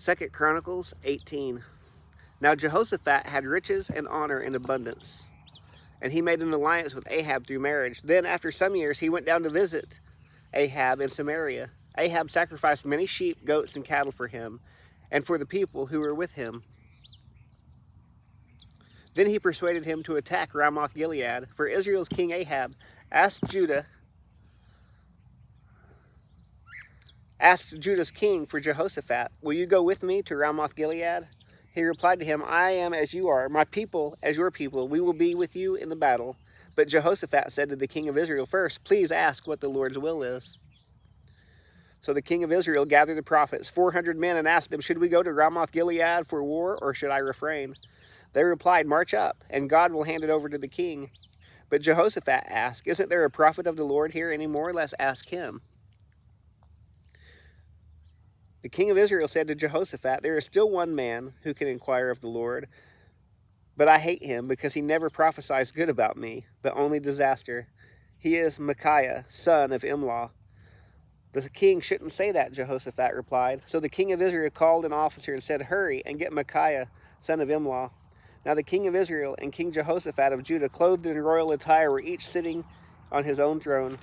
2 Chronicles 18. Now Jehoshaphat had riches and honor in abundance, and he made an alliance with Ahab through marriage. Then after some years he went down to visit Ahab in Samaria. Ahab sacrificed many sheep, goats, and cattle for him, and for the people who were with him. Then he persuaded him to attack Ramoth-Gilead, for Israel's king Ahab asked Judah's king for Jehoshaphat, "Will you go with me to Ramoth-Gilead?" He replied to him, "I am as you are, my people as your people. We will be with you in the battle." But Jehoshaphat said to the king of Israel, "First, please ask what the Lord's will is." So the king of Israel gathered the prophets, 400 men, and asked them, "Should we go to Ramoth-Gilead for war, or should I refrain?" They replied, "March up, and God will hand it over to the king." But Jehoshaphat asked, "Isn't there a prophet of the Lord here anymore? Let's ask him." The king of Israel said to Jehoshaphat, "There is still one man who can inquire of the Lord, but I hate him because he never prophesies good about me, but only disaster. He is Micaiah, son of Imlah." "The king shouldn't say that," Jehoshaphat replied. So the king of Israel called an officer and said, "Hurry and get Micaiah, son of Imlah." Now the king of Israel and King Jehoshaphat of Judah, clothed in royal attire, were each sitting on his own throne.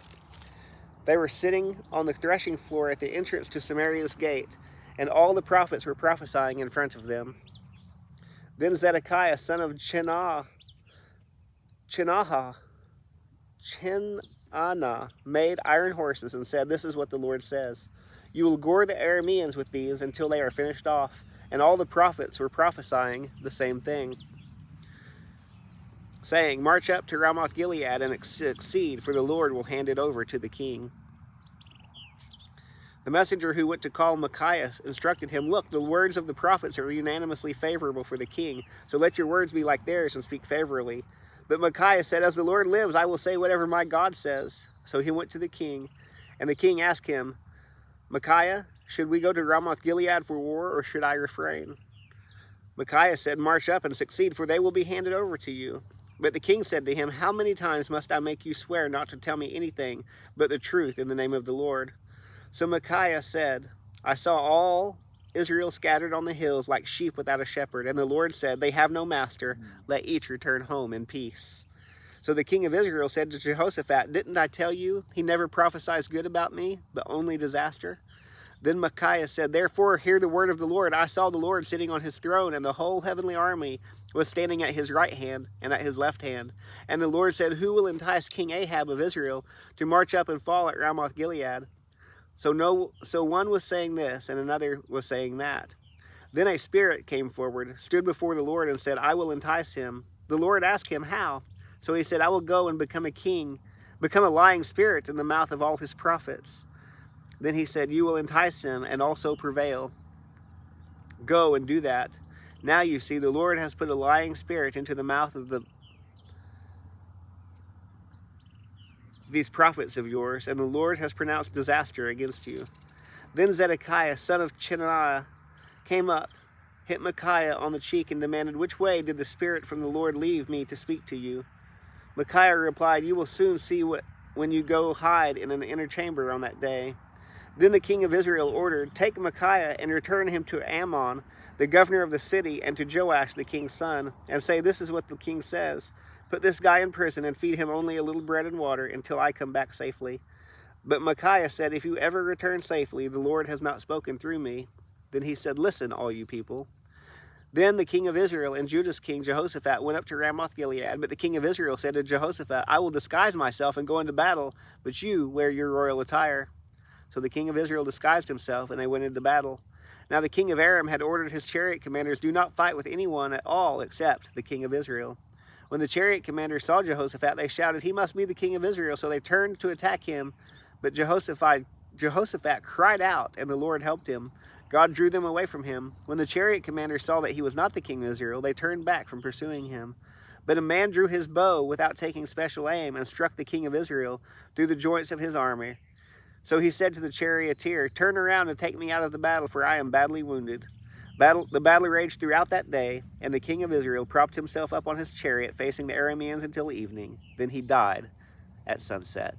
They were sitting on the threshing floor at the entrance to Samaria's gate, and all the prophets were prophesying in front of them. Then Zedekiah, son of Chenaanah, made iron horses and said, "This is what the Lord says. You will gore the Arameans with these until they are finished off." And all the prophets were prophesying the same thing, saying, "March up to Ramoth-Gilead and succeed, for the Lord will hand it over to the king." The messenger who went to call Micaiah instructed him, "Look, the words of the prophets are unanimously favorable for the king, so let your words be like theirs and speak favorably." But Micaiah said, "As the Lord lives, I will say whatever my God says." So he went to the king, and the king asked him, "Micaiah, should we go to Ramoth-Gilead for war, or should I refrain?" Micaiah said, "March up and succeed, for they will be handed over to you." But the king said to him, "How many times must I make you swear not to tell me anything but the truth in the name of the Lord?" So Micaiah said, "I saw all Israel scattered on the hills like sheep without a shepherd, and the Lord said, 'They have no master, let each return home in peace.'" So the king of Israel said to Jehoshaphat, "Didn't I tell you he never prophesies good about me, but only disaster?" Then Micaiah said, "Therefore hear the word of the Lord. I saw the Lord sitting on his throne, and the whole heavenly army was standing at his right hand and at his left hand. And the Lord said, 'Who will entice King Ahab of Israel to march up and fall at Ramoth-Gilead?' So one was saying this, and another was saying that. Then a spirit came forward, stood before the Lord, and said, 'I will entice him.' The Lord asked him, 'How?' So he said, 'I will go and become a lying spirit in the mouth of all his prophets.' Then he said, 'You will entice him and also prevail. Go and do that. Now you see, the Lord has put a lying spirit into the mouth of these prophets of yours, and the Lord has pronounced disaster against you.' Then Zedekiah, son of Chenaanah, came up, hit Micaiah on the cheek, and demanded, 'Which way did the Spirit from the Lord leave me to speak to you?' Micaiah replied, 'You will soon see when you go hide in an inner chamber on that day.' Then the king of Israel ordered, 'Take Micaiah and return him to Ammon, the governor of the city, and to Joash the king's son, and say, "This is what the king says. Put this guy in prison and feed him only a little bread and water until I come back safely." But Micaiah said, "If you ever return safely, the Lord has not spoken through me." Then he said, "Listen, all you people." Then the king of Israel and Judah's king Jehoshaphat went up to Ramoth-Gilead. But the king of Israel said to Jehoshaphat, "I will disguise myself and go into battle, but you wear your royal attire." So the king of Israel disguised himself, and they went into battle. Now the king of Aram had ordered his chariot commanders, "Do not fight with anyone at all except the king of Israel." When the chariot commanders saw Jehoshaphat, they shouted, "He must be the king of Israel." So they turned to attack him. But Jehoshaphat cried out, and the Lord helped him. God drew them away from him. When the chariot commanders saw that he was not the king of Israel, they turned back from pursuing him. But a man drew his bow without taking special aim and struck the king of Israel through the joints of his armor. So he said to the charioteer, "Turn around and take me out of the battle, for I am badly wounded." The battle raged throughout that day, and the king of Israel propped himself up on his chariot, facing the Arameans until evening. Then he died at sunset.